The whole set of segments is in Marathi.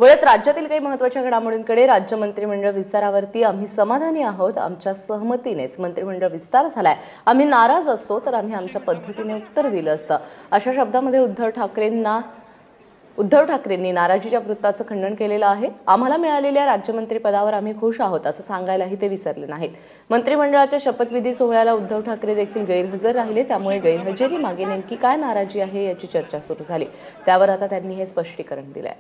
वळत राज्यातील काही महत्त्वाच्या घडामोडींकडे राज्य मंत्रिमंडळ विस्तारावरती आम्ही समाधानी आहोत। आमच्या सहमतीनेच मंत्रिमंडळ विस्तार झालाय। आम्ही नाराज असतो तर आम्ही आमच्या पद्धतीने उत्तर दिलं असतं। अशा शब्दांमध्ये उद्धव ठाकरेंनी नाराजीच्या वृत्ताचं खंडन केलेलं आहे। आम्हाला मिळालेल्या राज्यमंत्री पदावर आम्ही खुश आहोत असं सांगायलाही ते विसरले नाहीत। मंत्रिमंडळाच्या शपथविधी सोहळ्याला उद्धव ठाकरे देखील गैरहजर राहिले, त्यामुळे गैरहजेरी मागे नेमकी काय नाराजी आहे याची चर्चा सुरू झाली। त्यावर आता त्यांनी हे स्पष्टीकरण दिलंय।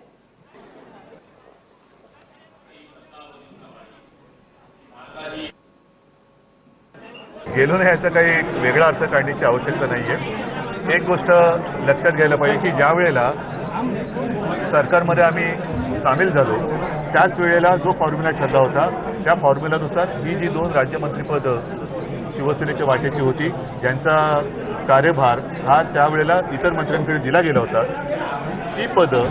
गेलो नाही याचा काही वेगळा अर्थ काढण्याची आवश्यकता नाहीये। एक गोष्ट लक्षात घ्यायला पाहिजे की ज्या वेळेला सरकारमध्ये आम्ही सामील झालो त्याच वेळेला जो फॉर्म्युला ठरला होता त्या फॉर्म्युलानुसार ही जी 2 राज्यमंत्रीपद शिवसेनेच्या वाटेची होती, ज्यांचा कार्यभार हा त्यावेळेला इतर मंत्र्यांकडे दिला गेला होता, ती पदं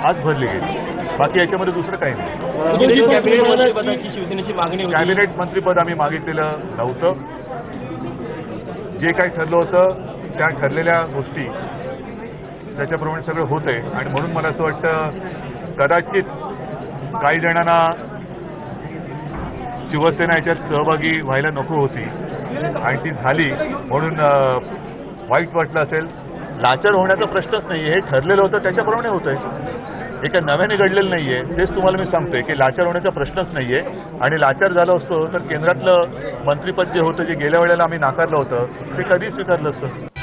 आज भरली गेली। बाकी याच्यामध्ये दुसरं काही नाही। कॅबिनेट मंत्रीपद आम्ही मागितलेलं नव्हतं। जे काही ठरलं होतं त्या ठरलेल्या गोष्टी त्याच्याप्रमाणे सगळं होतंय आणि म्हणून मला असं वाटतं कदाचित काही जणांना शिवसेना याच्यात सहभागी व्हायला नको होती आणि ती झाली म्हणून वाईट वाटलं असेल। लाचार होण्याचा प्रश्नच नाही, हे ठरलेलं होतं त्याच्याप्रमाणे होतंय, हे काय नव्याने घडलेलं नाहीये। तेच तुम्हाला मी सांगतोय की लाचार होण्याचा प्रश्नच नाहीये आणि लाचार झालं असतो तर केंद्रातलं मंत्रिपद जे होतं जे गेल्या वेळेला आम्ही नाकारलं होतं ते कधीच स्वीकारलं असतं।